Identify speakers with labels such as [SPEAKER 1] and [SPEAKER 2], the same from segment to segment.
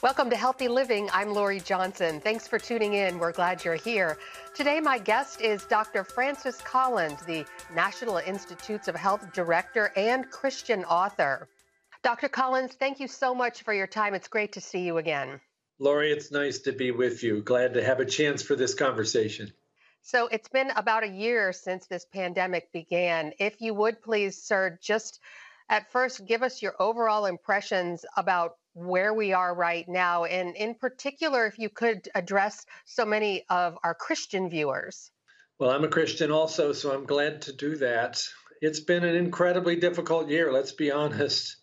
[SPEAKER 1] Welcome to Healthy Living. I'm Lori Johnson. Thanks for tuning in. We're glad you're here. Today, my guest is Dr. Francis Collins, the National Institutes of Health Director and Christian author. Dr. Collins, thank you so much for your time. It's great to see you again.
[SPEAKER 2] Lori, it's nice to be with you. Glad to have a chance for this conversation.
[SPEAKER 1] So it's been about a year since this pandemic began. If you would please, sir, just at first give us your overall impressions about where we are right now, and in particular, if you could address so many of our Christian viewers.
[SPEAKER 2] Well, I'm a Christian also, so I'm glad to do that. It's been an incredibly difficult year, let's be honest.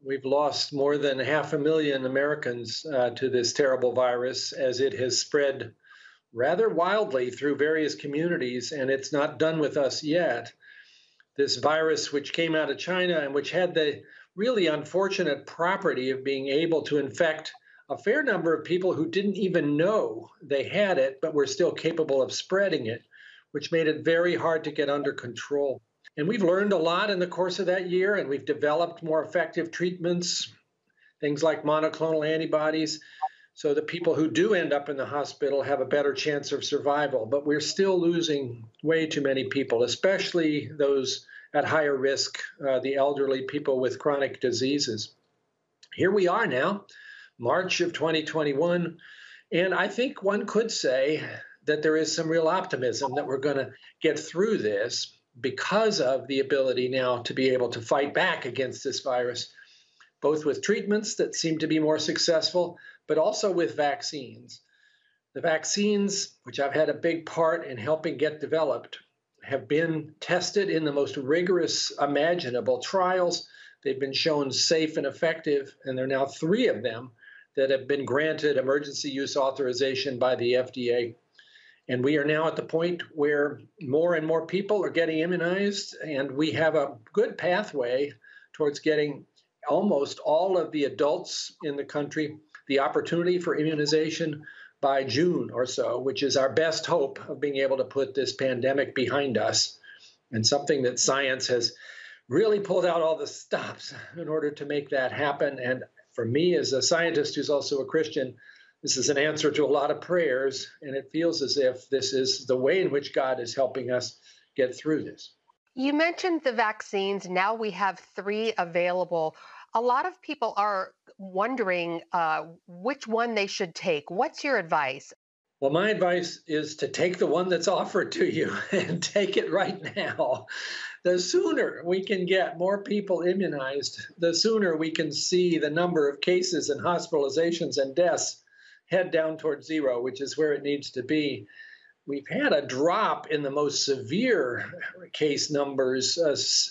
[SPEAKER 2] We've lost more than 500,000 Americans to this terrible virus as it has spread rather wildly through various communities, and it's not done with us yet. This virus, which came out of China and which had the really unfortunate property of being able to infect a fair number of people who didn't even know they had it, but were still capable of spreading it, which made it very hard to get under control. And we've learned a lot in the course of that year, and we've developed more effective treatments, things like monoclonal antibodies, so that people who do end up in the hospital have a better chance of survival. But we're still losing way too many people, especially those at higher risk, the elderly, people with chronic diseases. Here we are now, March of 2021, and I think one could say that there is some real optimism that we're going to get through this because of the ability now to be able to fight back against this virus, both with treatments that seem to be more successful, but also with vaccines. The vaccines, which I've had a big part in helping get developed, have been tested in the most rigorous imaginable trials. They've been shown safe and effective, and there are now 3 of them that have been granted emergency use authorization by the FDA. And we are now at the point where more and more people are getting immunized, and we have a good pathway towards getting almost all of the adults in the country the opportunity for immunization by June or so, which is our best hope of being able to put this pandemic behind us, and something that science has really pulled out all the stops in order to make that happen. And for me, as a scientist who's also a Christian, this is an answer to a lot of prayers, and it feels as if this is the way in which God is helping us get through this.
[SPEAKER 1] You mentioned the vaccines. Now we have 3 available. A lot of people are wondering which one they should take. What's your advice?
[SPEAKER 2] Well, my advice is to take the one that's offered to you and take it right now. The sooner we can get more people immunized, the sooner we can see the number of cases and hospitalizations and deaths head down towards 0, which is where it needs to be. We've had a drop in the most severe case numbers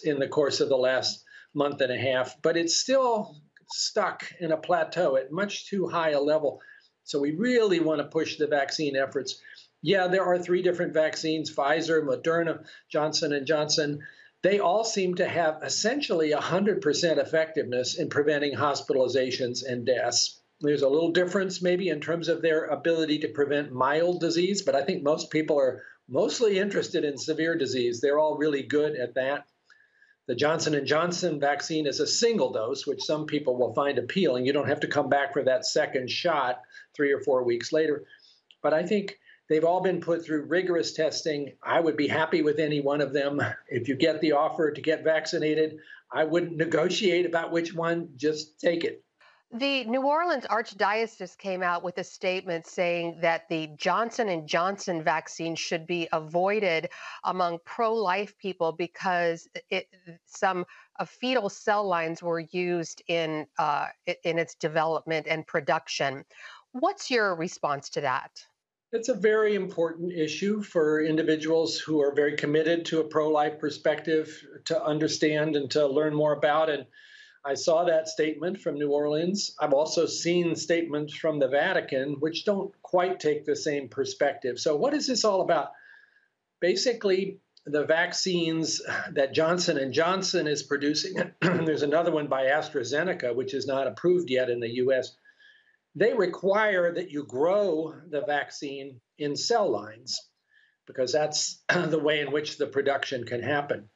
[SPEAKER 2] in the course of the last month and a half, but it's still stuck in a plateau at much too high a level. So we really want to push the vaccine efforts. Yeah, there are 3 different vaccines, Pfizer, Moderna, Johnson & Johnson. They all seem to have essentially 100% effectiveness in preventing hospitalizations and deaths. There's a little difference maybe in terms of their ability to prevent mild disease, but I think most people are mostly interested in severe disease. They're all really good at that. The Johnson & Johnson vaccine is a single dose, which some people will find appealing. You don't have to come back for that second shot 3 or 4 weeks later. But I think they've all been put through rigorous testing. I would be happy with any one of them. If you get the offer to get vaccinated, I wouldn't negotiate about which one, just take it.
[SPEAKER 1] The New Orleans Archdiocese came out with a statement saying that the Johnson & Johnson vaccine should be avoided among pro-life people because some fetal cell lines were used in its development and production. What's your response to that?
[SPEAKER 2] It's a very important issue for individuals who are very committed to a pro-life perspective to understand and to learn more about. And I saw that statement from New Orleans. I've also seen statements from the Vatican, which don't quite take the same perspective. So what is this all about? Basically, the vaccines that Johnson & Johnson is producing, there's another one by AstraZeneca, which is not approved yet in the US, they require that you grow the vaccine in cell lines because that's the way in which the production can happen.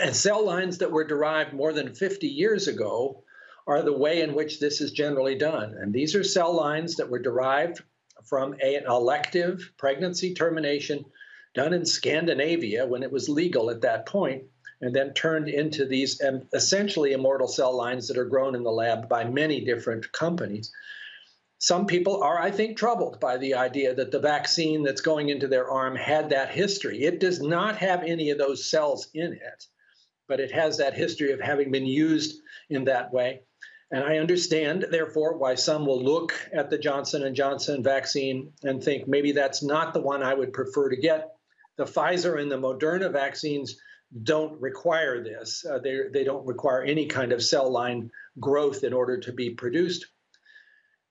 [SPEAKER 2] And cell lines that were derived more than 50 years ago are the way in which this is generally done. And these are cell lines that were derived from an elective pregnancy termination done in Scandinavia when it was legal at that point, and then turned into these essentially immortal cell lines that are grown in the lab by many different companies. Some people are, I think, troubled by the idea that the vaccine that's going into their arm had that history. It does not have any of those cells in it, but it has that history of having been used in that way. And I understand, therefore, why some will look at the Johnson & Johnson vaccine and think maybe that's not the one I would prefer to get. The Pfizer and the Moderna vaccines don't require this. They don't require any kind of cell line growth in order to be produced.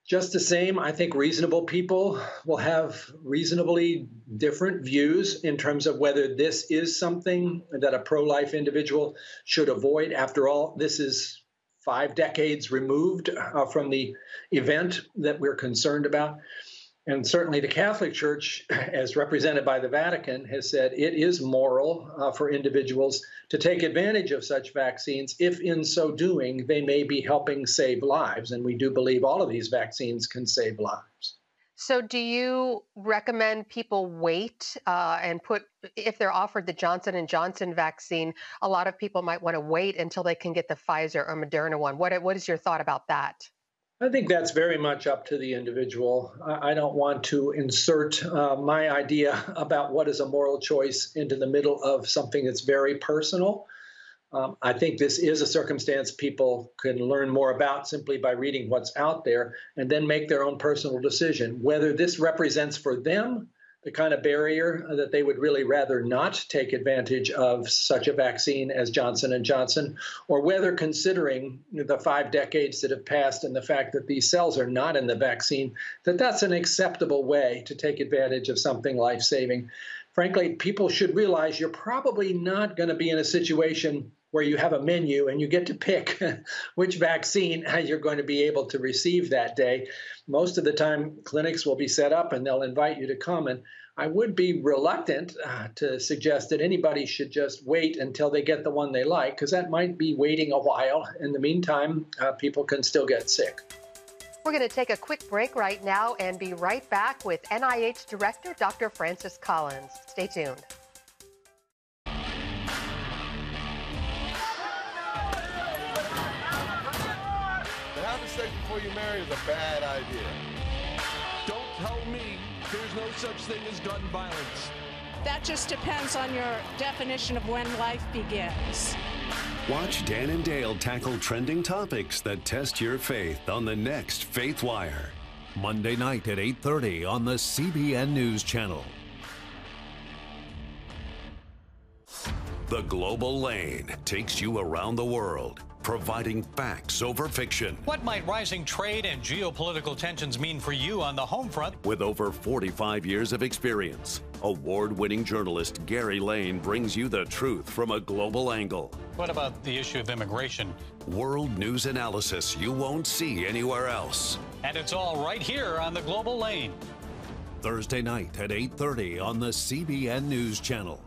[SPEAKER 2] Just the same, I think reasonable people will have reasonably different views in terms of whether this is something that a pro-life individual should avoid. After all, this is 5 decades removed from the event that we're concerned about. And certainly the Catholic Church, as represented by the Vatican, has said it is moral for individuals to take advantage of such vaccines if in so doing they may be helping save lives. And we do believe all of these vaccines can save lives.
[SPEAKER 1] So do you recommend people wait and if they're offered the Johnson & Johnson vaccine, a lot of people might want to wait until they can get the Pfizer or Moderna one. What is your thought about that?
[SPEAKER 2] I think that's very much up to the individual. I don't want to insert my idea about what is a moral choice into the middle of something that's very personal. I think this is a circumstance people can learn more about simply by reading what's out there and then make their own personal decision. Whether this represents for them the kind of barrier that they would really rather not take advantage of such a vaccine as Johnson & Johnson, or whether considering the 5 decades that have passed and the fact that these cells are not in the vaccine, that's an acceptable way to take advantage of something life-saving. Frankly, people should realize you're probably not going to be in a situation where you have a menu and you get to pick which vaccine you're going to be able to receive that day. Most of the time, clinics will be set up and they'll invite you to come. And I would be reluctant to suggest that anybody should just wait until they get the one they like, because that might be waiting a while. In the meantime, people can still get sick.
[SPEAKER 1] We're going to take a quick break right now and be right back with NIH Director Dr. Francis Collins. Stay tuned.
[SPEAKER 3] Having sex before you marry is a bad idea.
[SPEAKER 4] Don't tell me there's no such thing as gun violence.
[SPEAKER 5] That just depends on your definition of when life begins.
[SPEAKER 6] Watch Dan and Dale tackle trending topics that test your faith on the next Faith Wire. Monday night at 8:30 on the CBN News Channel. The Global Lane takes you around the world, providing facts over fiction.
[SPEAKER 7] What might rising trade and geopolitical tensions mean for you on the home front?
[SPEAKER 6] With over 45 years of experience, award-winning journalist Gary Lane brings you the truth from a global angle.
[SPEAKER 7] What about the issue of immigration?
[SPEAKER 6] World news analysis you won't see anywhere else.
[SPEAKER 7] And it's all right here on the Global Lane.
[SPEAKER 6] Thursday night at 8:30 on the CBN News Channel.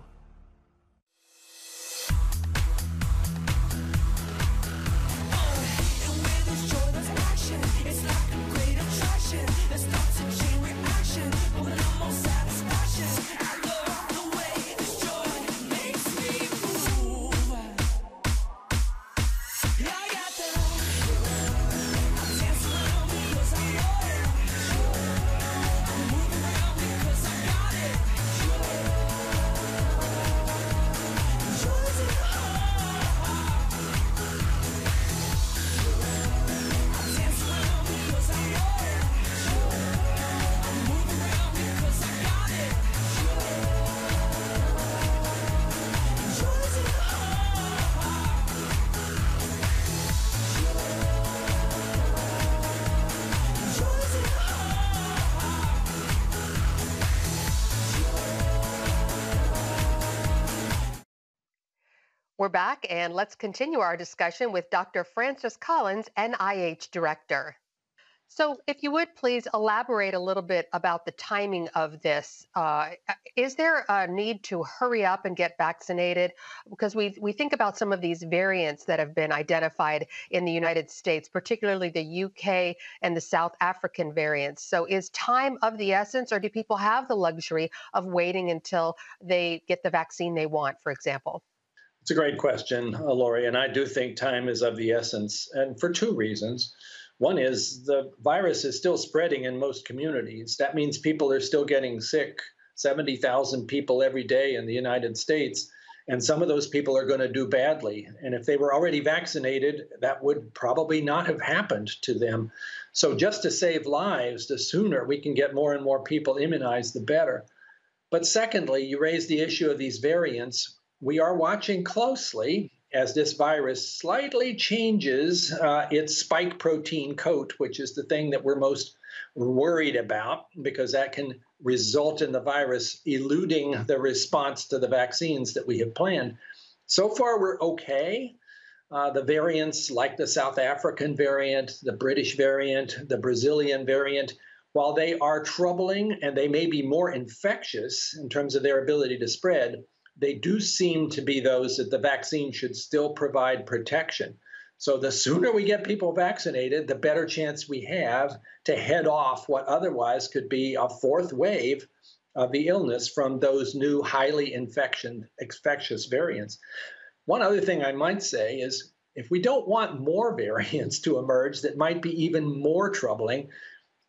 [SPEAKER 1] We're back, and let's continue our discussion with Dr. Francis Collins, NIH Director. So, if you would please elaborate a little bit about the timing of this. Is there a need to hurry up and get vaccinated? Because we think about some of these variants that have been identified in the United States, particularly the UK and the South African variants. So, is time of the essence, or do people have the luxury of waiting until they get the vaccine they want, for example?
[SPEAKER 2] It's a great question, Lori, and I do think time is of the essence, and for two reasons. One is the virus is still spreading in most communities. That means people are still getting sick, 70,000 people every day in the United States, and some of those people are going to do badly. And if they were already vaccinated, that would probably not have happened to them. So just to save lives, the sooner we can get more and more people immunized, the better. But secondly, you raise the issue of these variants. We are watching closely as this virus slightly changes its spike protein coat, which is the thing that we're most worried about, because that can result in the virus eluding the response to the vaccines that we have planned. So far, we're okay. The variants like the South African variant, the British variant, the Brazilian variant, while they are troubling and they may be more infectious in terms of their ability to spread, they do seem to be those that the vaccine should still provide protection. So the sooner we get people vaccinated, the better chance we have to head off what otherwise could be a fourth wave of the illness from those new highly infectious variants. One other thing I might say is if we don't want more variants to emerge that might be even more troubling,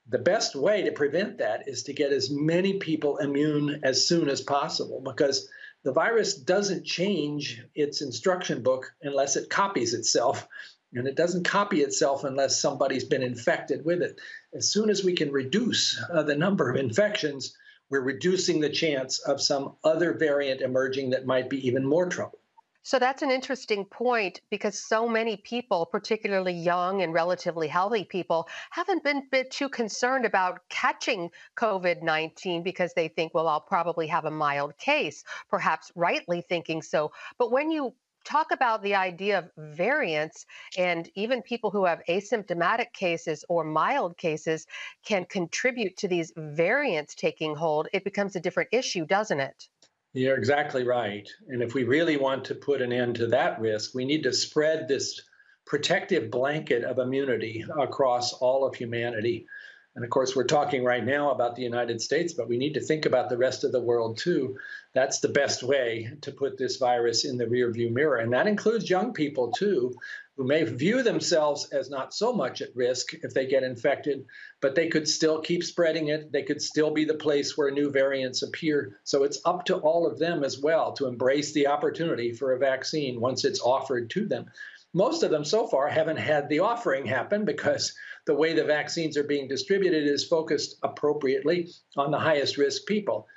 [SPEAKER 2] the best way to prevent that is to get as many people immune as soon as possible, because the virus doesn't change its instruction book unless it copies itself, and it doesn't copy itself unless somebody's been infected with it. As soon as we can reduce the number of infections, we're reducing the chance of some other variant emerging that might be even more trouble.
[SPEAKER 1] So that's an interesting point because so many people, particularly young and relatively healthy people, haven't been a bit too concerned about catching COVID-19 because they think, well, I'll probably have a mild case, perhaps rightly thinking so. But when you talk about the idea of variants, and even people who have asymptomatic cases or mild cases can contribute to these variants taking hold, it becomes a different issue, doesn't it?
[SPEAKER 2] You're exactly right. And if we really want to put an end to that risk, we need to spread this protective blanket of immunity across all of humanity. And of course, we're talking right now about the United States, but we need to think about the rest of the world too. That's the best way to put this virus in the rearview mirror. And that includes young people too, who may view themselves as not so much at risk if they get infected, but they could still keep spreading it. They could still be the place where new variants appear. So it's up to all of them as well to embrace the opportunity for a vaccine once it's offered to them. Most of them so far haven't had the offering happen because the way the vaccines are being distributed is focused appropriately on the highest risk people.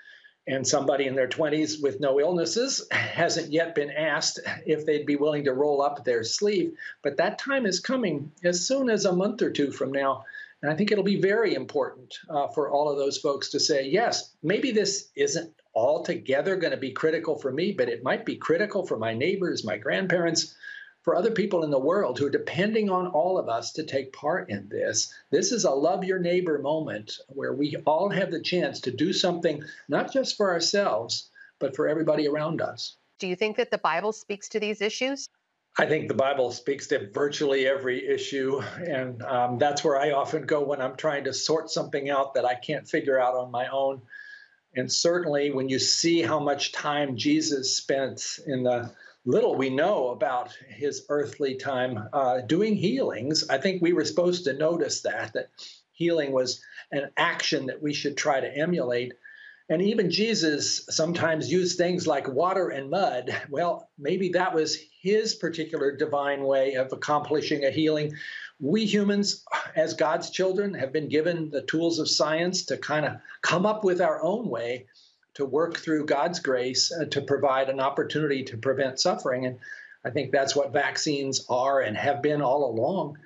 [SPEAKER 2] And somebody in their 20s with no illnesses hasn't yet been asked if they'd be willing to roll up their sleeve. But that time is coming as soon as a month or two from now. And I think it'll be very important for all of those folks to say, yes, maybe this isn't altogether going to be critical for me, but it might be critical for my neighbors, my grandparents, for other people in the world who are depending on all of us to take part in this. This is a love your neighbor moment where we all have the chance to do something, not just for ourselves, but for everybody around us.
[SPEAKER 1] Do you think that the Bible speaks to these issues?
[SPEAKER 2] I think the Bible speaks to virtually every issue. And that's where I often go when I'm trying to sort something out that I can't figure out on my own. And certainly when you see how much time Jesus spent in the little we know about his earthly time doing healings, I think we were supposed to notice that healing was an action that we should try to emulate. And even Jesus sometimes used things like water and mud. Well, maybe that was his particular divine way of accomplishing a healing. We humans, as God's children, have been given the tools of science to kind of come up with our own way to work through God's grace to provide an opportunity to prevent suffering. And I think that's what vaccines are and have been all along.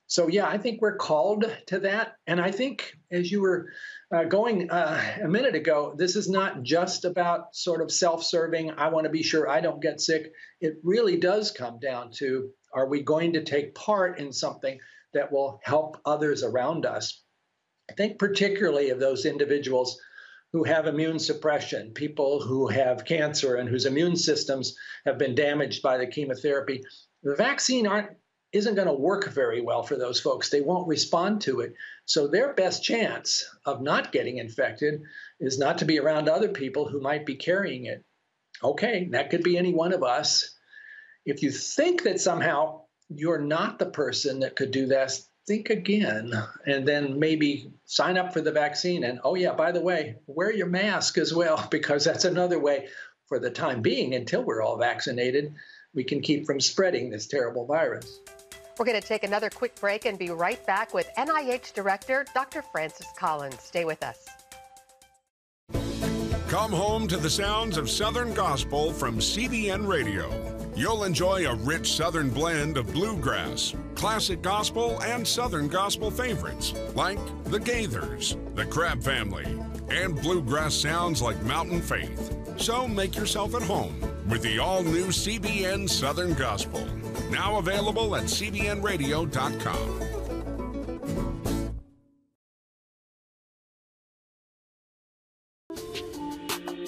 [SPEAKER 2] So, yeah, I think we're called to that. And I think, as you were going a minute ago, this is not just about sort of self-serving, I want to be sure I don't get sick. It really does come down to, are we going to take part in something that will help others around us. I think particularly of those individuals who have immune suppression, people who have cancer and whose immune systems have been damaged by the chemotherapy. The vaccine isn't going to work very well for those folks. They won't respond to it. So their best chance of not getting infected is not to be around other people who might be carrying it. Okay, that could be any one of us. If you think that somehow you're not the person that could do this, think again, and then maybe sign up for the vaccine. And oh yeah, by the way, wear your mask as well, because that's another way for the time being, until we're all vaccinated, we can keep from spreading this terrible virus.
[SPEAKER 1] We're going to take another quick break and be right back with NIH Director Dr. Francis Collins. Stay with us.
[SPEAKER 8] Come home to the sounds of Southern Gospel from CBN Radio. You'll enjoy a rich Southern blend of bluegrass, classic gospel, and Southern gospel favorites like the Gaithers, the Crab Family, and bluegrass sounds like Mountain Faith. So make yourself at home with the all-new CBN Southern Gospel, now available at cbnradio.com.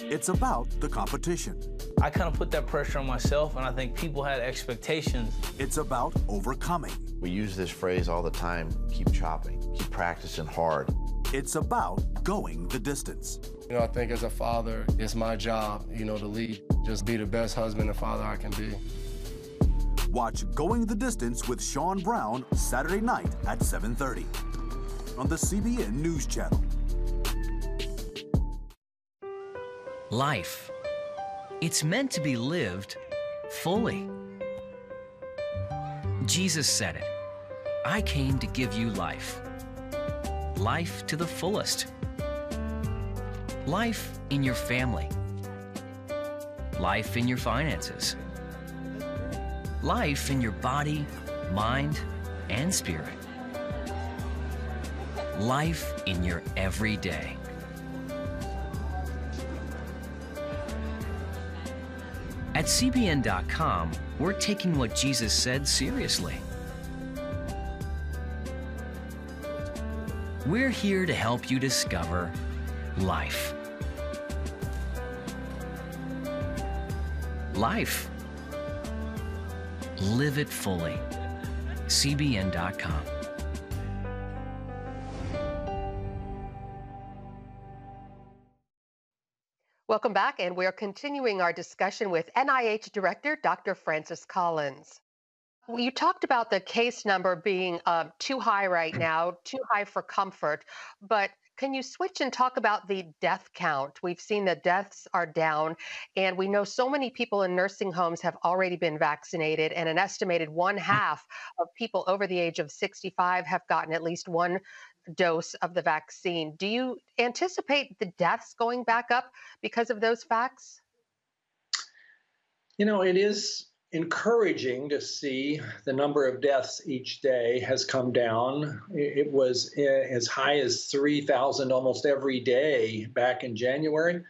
[SPEAKER 9] It's about the competition.
[SPEAKER 10] I kind of put that pressure on myself, and I think people had expectations.
[SPEAKER 9] It's about overcoming.
[SPEAKER 11] We use this phrase all the time, keep chopping, keep practicing hard.
[SPEAKER 9] It's about going the distance.
[SPEAKER 3] You know, I think as a father, it's my job, to lead. Just be the best husband and father I can be.
[SPEAKER 9] Watch Going the Distance with Sean Brown Saturday night at 7:30 on the CBN News Channel.
[SPEAKER 12] Life. It's meant to be lived fully. Jesus said it. I came to give you life. Life to the fullest. Life in your family. Life in your finances. Life in your body, mind, and spirit. Life in your everyday. At CBN.com, we're taking what Jesus said seriously. We're here to help you discover life. Life. Live it fully. CBN.com.
[SPEAKER 1] Welcome back, and we're continuing our discussion with NIH Director Dr. Francis Collins. You talked about the case number being too high right now, too high for comfort, but can you switch and talk about the death count? We've seen the deaths are down, and we know so many people in nursing homes have already been vaccinated, and an estimated 1/2 of people over the age of 65 have gotten at least one dose of the vaccine. Do you anticipate the deaths going back up because of those facts?
[SPEAKER 2] It is encouraging to see the number of deaths each day has come down. It was as high as 3,000 almost every day back in January.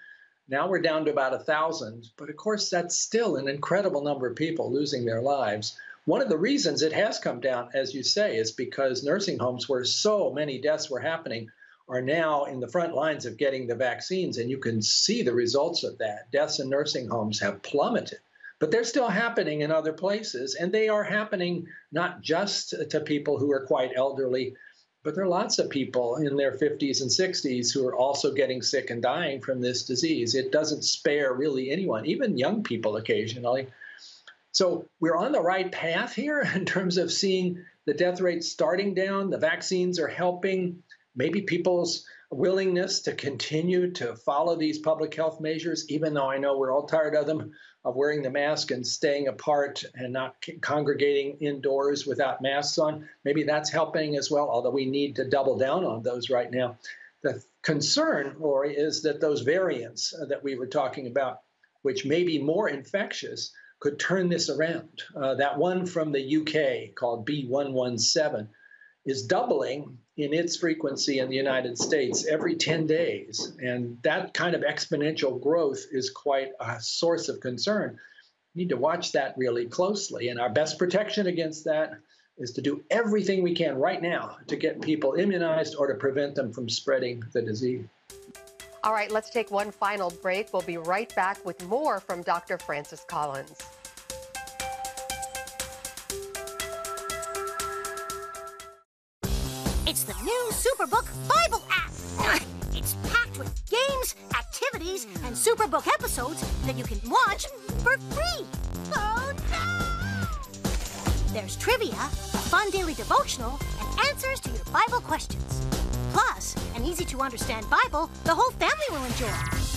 [SPEAKER 2] Now we're down to about 1,000. But of course, that's still an incredible number of people losing their lives. One of the reasons it has come down, as you say, is because nursing homes where so many deaths were happening are now in the front lines of getting the vaccines. And you can see the results of that. Deaths in nursing homes have plummeted. But they're still happening in other places, and they are happening not just to people who are quite elderly, but there are lots of people in their 50s and 60s who are also getting sick and dying from this disease. It doesn't spare really anyone, even young people occasionally. So we're on the right path here in terms of seeing the death rate starting down. The vaccines are helping. Maybe people's willingness to continue to follow these public health measures, even though I know we're all tired of them, of wearing the mask and staying apart and not congregating indoors without masks on. Maybe that's helping as well, although we need to double down on those right now. The concern, Lori, is that those variants that we were talking about, which may be more infectious, could turn this around. That one from the UK called B117 is doubling in its frequency in the United States every 10 days. And that kind of exponential growth is quite a source of concern. We need to watch that really closely. And our best protection against that is to do everything we can right now to get people immunized or to prevent them from spreading the disease.
[SPEAKER 1] All right, let's take one final break. We'll be right back with more from Dr. Francis Collins.
[SPEAKER 13] It's the new Superbook Bible app. It's packed with games, activities, and Superbook episodes that you can watch for free. Oh, no! There's trivia, a fun daily devotional, and answers to your Bible questions. Plus, an easy-to-understand Bible the whole family will enjoy.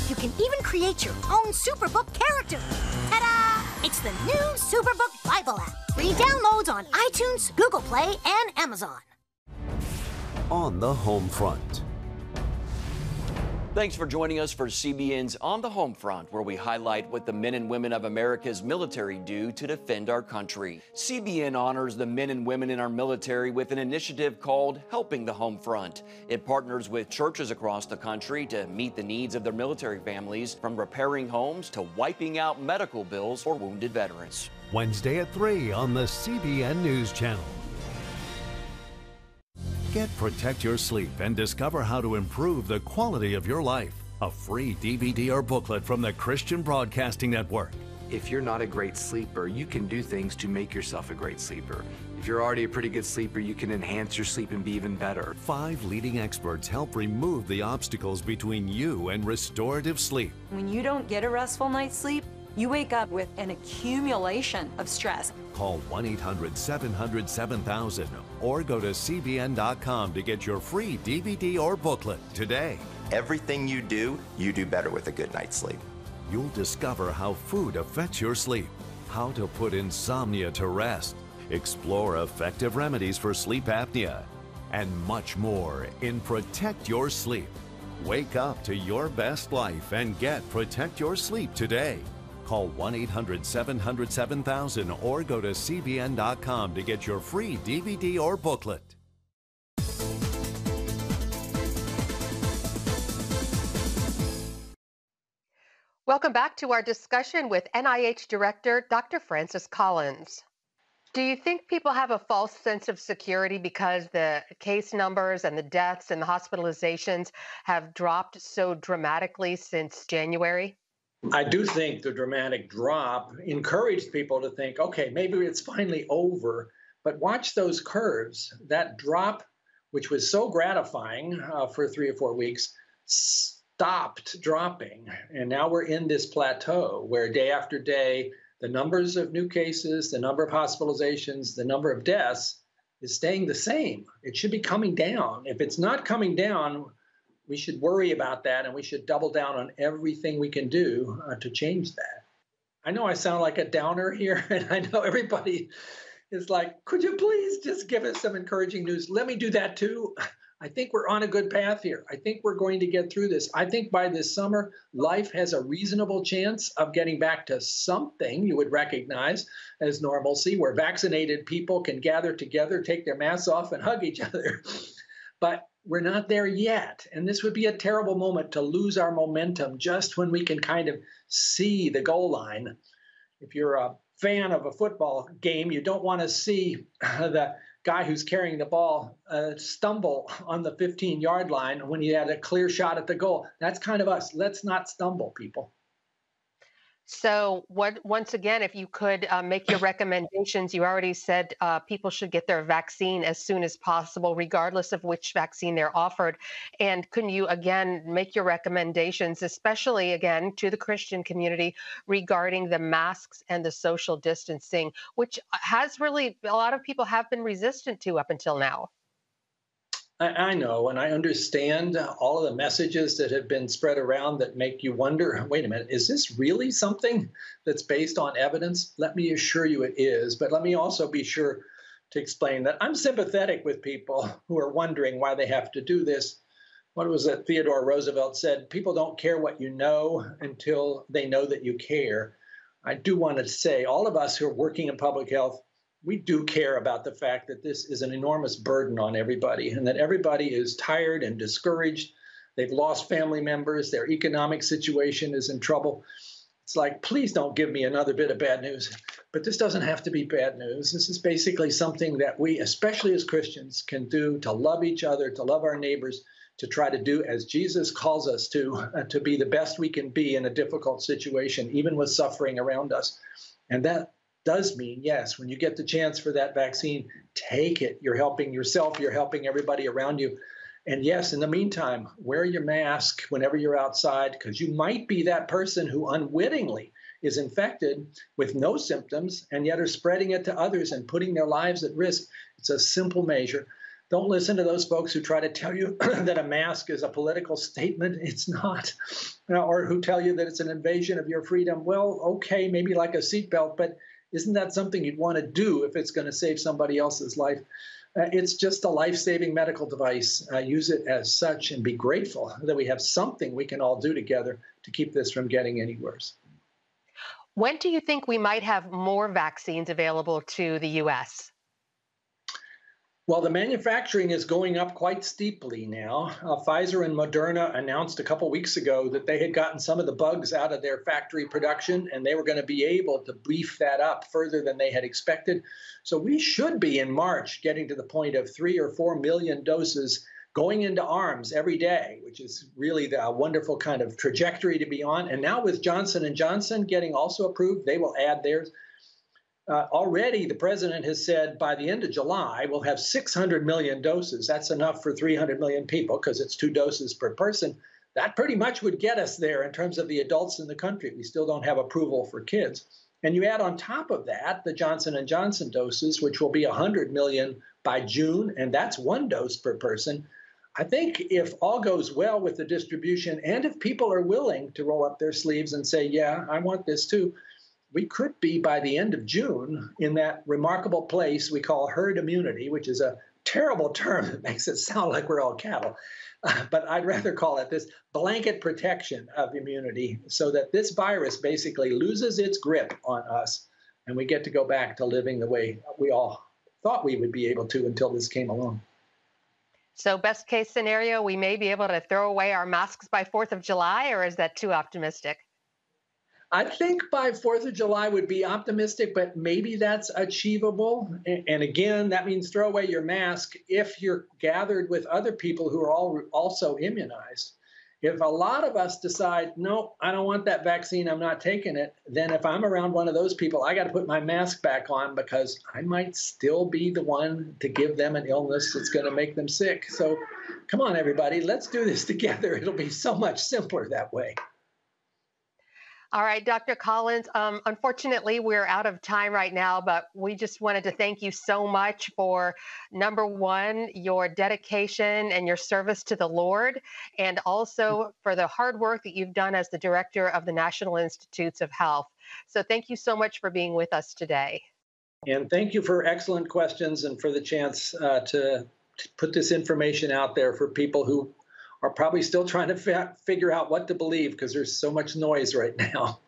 [SPEAKER 13] You can even create your own Superbook character. Ta-da! It's the new Superbook Bible app. Free downloads on iTunes, Google Play, and Amazon.
[SPEAKER 6] On the home front.
[SPEAKER 14] Thanks for joining us for CBN's On the Home Front, where we highlight what the men and women of America's military do to defend our country. CBN honors the men and women in our military with an initiative called Helping the Home Front. It partners with churches across the country to meet the needs of their military families, from repairing homes to wiping out medical bills for wounded veterans.
[SPEAKER 6] Wednesday at 3 on the CBN News Channel. Get Protect Your Sleep and discover how to improve the quality of your life. A free DVD or booklet from the Christian Broadcasting Network.
[SPEAKER 15] If you're not a great sleeper, you can do things to make yourself a great sleeper. If you're already a pretty good sleeper, you can enhance your sleep and be even better.
[SPEAKER 6] 5 leading experts help remove the obstacles between you and restorative sleep.
[SPEAKER 16] When you don't get a restful night's sleep, you wake up with an accumulation of stress.
[SPEAKER 6] Call 1-800-700-7000 or go to cbn.com to get your free DVD or booklet today.
[SPEAKER 17] Everything you do better with a good night's sleep.
[SPEAKER 6] You'll discover how food affects your sleep, how to put insomnia to rest, explore effective remedies for sleep apnea, and much more in Protect Your Sleep. Wake up to your best life and get Protect Your Sleep today. Call 1-800-700-7000 or go to cbn.com to get your free DVD or booklet.
[SPEAKER 1] Welcome back to our discussion with NIH Director Dr. Francis Collins. Do you think people have a false sense of security because the case numbers and the deaths and the hospitalizations have dropped so dramatically since January?
[SPEAKER 2] I do think the dramatic drop encouraged people to think, okay, maybe it's finally over, but watch those curves. That drop, which was so gratifying for 3 or 4 weeks, stopped dropping. And now we're in this plateau where day after day, the numbers of new cases, the number of hospitalizations, the number of deaths is staying the same. It should be coming down. If it's not coming down, we should worry about that, and we should double down on everything we can do to change that. I know I sound like a downer here, and I know everybody is like, could you please just give us some encouraging news? Let me do that too. I think we're on a good path here. I think we're going to get through this. I think by this summer, life has a reasonable chance of getting back to something you would recognize as normalcy, where vaccinated people can gather together, take their masks off, and hug each other. But we're not there yet. And this would be a terrible moment to lose our momentum just when we can kind of see the goal line. If you're a fan of a football game, you don't want to see the guy who's carrying the ball stumble on the 15-yard line when he had a clear shot at the goal. That's kind of us. Let's not stumble, people.
[SPEAKER 1] So once again, if you could make your recommendations, you already said people should get their vaccine as soon as possible, regardless of which vaccine they're offered. And can you, again, make your recommendations, especially, again, to the Christian community regarding the masks and the social distancing, which has really, a lot of people have been resistant to up until now?
[SPEAKER 2] I know, and I understand all of the messages that have been spread around that make you wonder, wait a minute, is this really something that's based on evidence? Let me assure you it is, but let me also be sure to explain that I'm sympathetic with people who are wondering why they have to do this. What was it Theodore Roosevelt said? People don't care what you know until they know that you care. I do want to say all of us who are working in public health, we do care about the fact that this is an enormous burden on everybody and that everybody is tired and discouraged. They've lost family members. Their economic situation is in trouble. It's like, please don't give me another bit of bad news. But this doesn't have to be bad news. This is basically something that we, especially as Christians, can do to love each other, to love our neighbors, to try to do as Jesus calls us to be the best we can be in a difficult situation, even with suffering around us. And that does mean, yes, when you get the chance for that vaccine, take it. You're helping yourself. You're helping everybody around you. And yes, in the meantime, wear your mask whenever you're outside, because you might be that person who unwittingly is infected with no symptoms and yet are spreading it to others and putting their lives at risk. It's a simple measure. Don't listen to those folks who try to tell you that a mask is a political statement. It's not. Or who tell you that it's an invasion of your freedom. Well, okay, maybe like a seatbelt, but isn't that something you'd want to do if it's going to save somebody else's life? It's just a life-saving medical device. Use it as such and be grateful that we have something we can all do together to keep this from getting any worse.
[SPEAKER 1] When do you think we might have more vaccines available to the U.S.?
[SPEAKER 2] Well, the manufacturing is going up quite steeply now. Pfizer and Moderna announced a couple weeks ago that they had gotten some of the bugs out of their factory production, and they were going to be able to beef that up further than they had expected. So we should be in March getting to the point of 3 or 4 million doses going into arms every day, which is really the wonderful kind of trajectory to be on. And now with Johnson & Johnson getting also approved, they will add theirs. Already, the president has said by the end of July, we'll have 600 million doses. That's enough for 300 million people because it's 2 doses per person. That pretty much would get us there in terms of the adults in the country. We still don't have approval for kids. And you add on top of that the Johnson & Johnson doses, which will be 100 million by June, and that's 1 dose per person. I think if all goes well with the distribution, and if people are willing to roll up their sleeves and say, yeah, I want this too, we could be by the end of June in that remarkable place we call herd immunity, which is a terrible term that makes it sound like we're all cattle. But I'd rather call it this blanket protection of immunity so that this virus basically loses its grip on us and we get to go back to living the way we all thought we would be able to until this came along.
[SPEAKER 1] So best case scenario, we may be able to throw away our masks by 4th of July, or is that too optimistic?
[SPEAKER 2] I think by 4th of July would be optimistic, but maybe that's achievable. And again, that means throw away your mask if you're gathered with other people who are also immunized. If a lot of us decide, no, I don't want that vaccine, I'm not taking it, then if I'm around one of those people, I got to put my mask back on because I might still be the one to give them an illness that's going to make them sick. So come on, everybody, let's do this together. It'll be so much simpler that way.
[SPEAKER 1] All right, Dr. Collins, unfortunately, we're out of time right now, but we just wanted to thank you so much for, number one, your dedication and your service to the Lord, and also for the hard work that you've done as the director of the National Institutes of Health. So thank you so much for being with us today.
[SPEAKER 2] And thank you for excellent questions and for the chance to put this information out there for people who are probably still trying to figure out what to believe because there's so much noise right now.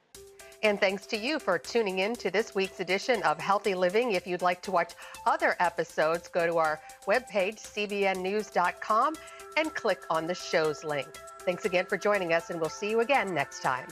[SPEAKER 1] And thanks to you for tuning in to this week's edition of Healthy Living. If you'd like to watch other episodes, go to our webpage, cbnnews.com, and click on the show's link. Thanks again for joining us, and we'll see you again next time.